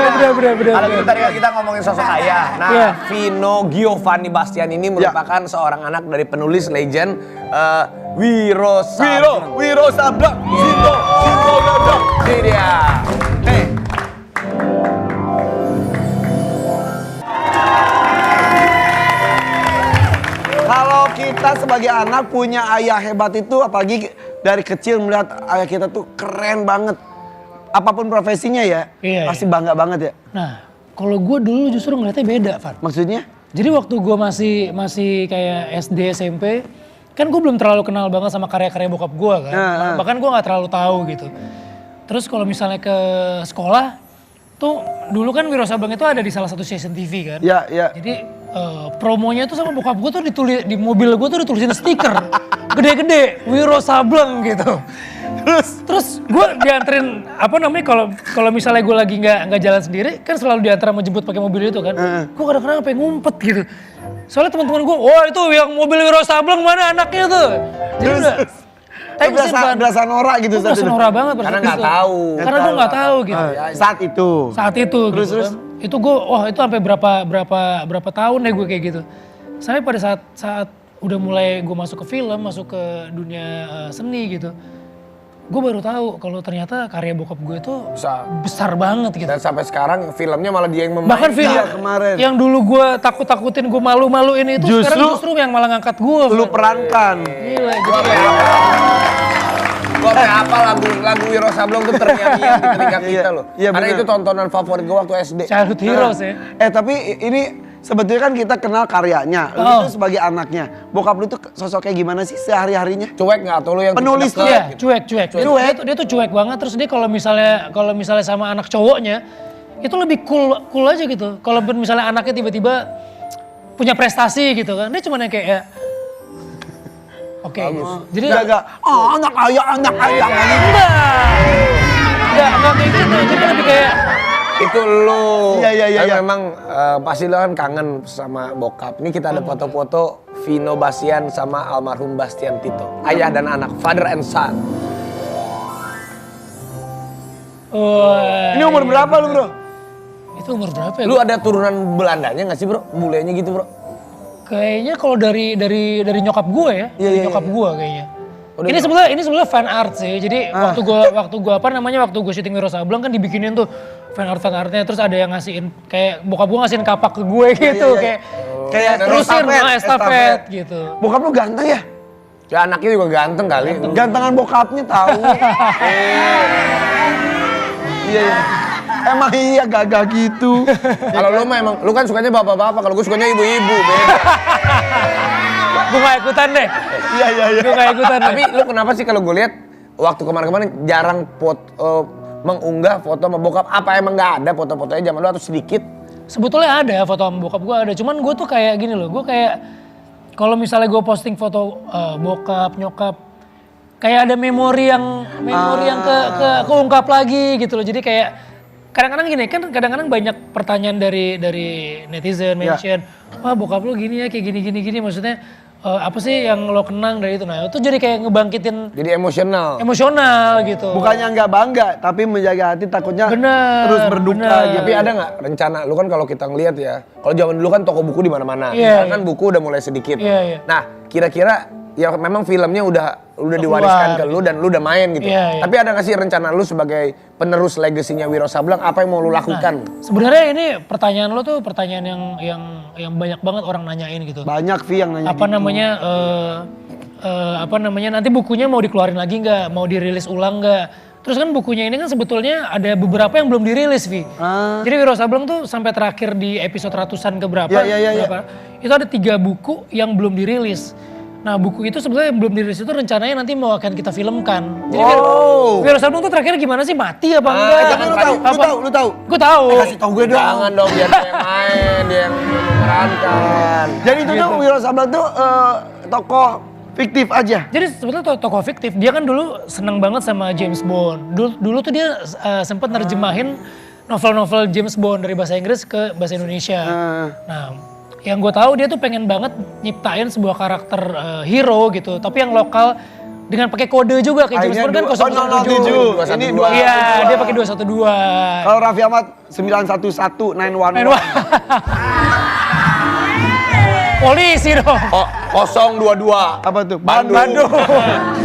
Kalau gitu tadi kan kita ngomongin sosok ayah. Nah, Vino Giovanni Bastian ini merupakan seorang anak dari penulis legend Wiro Sableng. Wiro Sableng. Sinto Sableng. Ini dia. Nih. Kalau kita sebagai anak punya ayah hebat itu, apalagi dari kecil melihat ayah kita tuh keren banget. Apapun profesinya ya, pasti bangga banget ya. Nah, kalau gue dulu justru ngeliatnya beda, Van. Maksudnya? Jadi waktu gue masih kayak SD, SMP, kan gue belum terlalu kenal banget sama karya-karya bokap gue kan. Bahkan gue gak terlalu tahu gitu. Terus kalau misalnya ke sekolah, tuh dulu kan Wiro Sableng itu ada di salah satu stasiun TV kan. Iya. Jadi promonya tuh sama bokap gue tuh di mobil gue tuh ditulisin stiker. Gede-gede, Wiro Sableng gitu. Terus gue dianterin kalau misalnya gue lagi nggak jalan sendiri kan selalu diantar menjemput pakai mobil itu kan. Gue kadang-kadang sampai ngumpet gitu. Soalnya teman-teman gue, wah itu yang mobil Wiro Sableng mana anaknya tuh. Jadi udah berasa norak gitu. Berasa norak banget. Karena nggak tahu. Karena gue nggak tahu gitu. Saat itu. Terus gitu kan. Itu gue, itu sampai berapa tahun ya gue kayak gitu. Sampai pada saat udah mulai gue masuk ke film, masuk ke dunia seni gitu. Gue baru tahu kalau ternyata karya bokap gue itu besar banget gitu. Dan sampai sekarang filmnya malah dia yang memainkan. Bahkan film yang dulu gue takut-takutin, gue malu-maluin itu sekarang justru yang malah ngangkat gue. Lu perankan. Gila. Gue apa lagu Wiro Sableng tuh ternyanyi di telinga kita loh. Karena itu tontonan favorit gue waktu SD. Childhood heroes ya. Tapi ini sebetulnya kan kita kenal karyanya. Lu tuh sebagai anaknya. Bokap lu tuh sosoknya gimana sih sehari-harinya? Cuek nggak atau lu yang penulis tuh? Iya, cuek. Dia tuh cuek banget. Terus dia kalau misalnya sama anak cowoknya itu lebih cool aja gitu. Kalau misalnya anaknya tiba-tiba punya prestasi gitu kan, dia cuma yang kayak oke. Jadi enggak anak ayah. Enggak kayak gitu. Jadi lebih kayak itu lu. Iya. Memang pasti lu kan kangen sama bokap. Ini kita ada foto-foto Vino Bastian sama almarhum Bastian Tito. Ayah dan anak, father and son. Ini umur berapa lu, Bro? Itu umur berapa ya? Lu ada turunan Belandanya gak sih, Bro? Bulenya gitu, Bro? Kayaknya kalau dari nyokap gue ya. Nyokap gue kayaknya. Ini sebenarnya fan art sih. Jadi waktu gue syuting Wiro Sableng kan dibikinin tuh fan artnya, terus ada yang ngasihin kayak bokap gue ngasihin kapak ke gue gitu, kayak terusin estafet gitu. Bokap lu ganteng ya? Ya anaknya juga ganteng kali. Gantengan bokapnya tahu. Iya. Emang iya gagah gitu. Kalau lu mah emang lu kan sukanya bapak-bapak, kalau gue sukanya ibu-ibu, beda. Gue gak ikutan deh. Iya. Gue gak ikutan. Tapi lu kenapa sih kalau gue lihat waktu kemarin-kemarin jarang mengunggah foto sama bokap? Apa emang nggak ada foto-fotonya zaman dulu atau sedikit? Sebetulnya ada foto sama bokap gue ada. Cuman gue tuh kayak gini loh. Gue kayak kalau misalnya gue posting foto bokap, nyokap, kayak ada memori yang keungkap lagi gitu loh. Jadi kayak kadang-kadang gini kan, kadang-kadang banyak pertanyaan dari netizen mention, wah bokap lu gini ya, kayak gini maksudnya apa sih yang lo kenang dari itu? Nah itu jadi kayak ngebangkitin. Jadi emosional gitu. Bukannya nggak bangga, tapi menjaga hati takutnya terus berduka. Gitu. Tapi ada nggak rencana? Lu kan kalau kita ngelihat ya, kalau zaman dulu kan toko buku di mana-mana. Kan buku udah mulai sedikit. Nah kira-kira ya memang filmnya udah diwariskan ke lu dan lu udah main gitu. Tapi ada nggak sih rencana lu sebagai penerus legasinya Wiro Sableng, apa yang mau lu lakukan? Sebenarnya ini pertanyaan lu tuh pertanyaan yang banyak banget orang nanyain gitu. Banyak Vi yang nanya. Apa namanya nanti bukunya mau dikeluarin lagi nggak, mau dirilis ulang nggak? Terus kan bukunya ini kan sebetulnya ada beberapa yang belum dirilis, Vi. Jadi Wiro Sableng tuh sampai terakhir di episode ratusan keberapa, itu ada 3 buku yang belum dirilis. Nah buku itu sebenarnya belum dirilis itu rencananya nanti mau akan kita filmkan. Jadi Wiro Sableng tuh terakhir gimana sih, mati apa enggak? Lu tahu? Gue tahu. Kasih tau gue dong. Jangan dong, biar dia yang main, dia yang memerankan. Jadi itu tuh Wiro Sableng tuh tokoh fiktif aja. Jadi sebetulnya tokoh fiktif. Dia kan dulu seneng banget sama James Bond. Dulu tuh dia sempat nerjemahin novel-novel James Bond dari bahasa Inggris ke bahasa Indonesia. Nah, yang gue tahu dia tuh pengen banget nyiptain sebuah karakter hero gitu, tapi yang lokal dengan pakai kode juga kayak James Bond kan 007. Ini 212. Iya, dia pakai 212. Kalau Raffi Ahmad 911 911. Polisi dong. Oh, 022. Apa tuh? Bandung.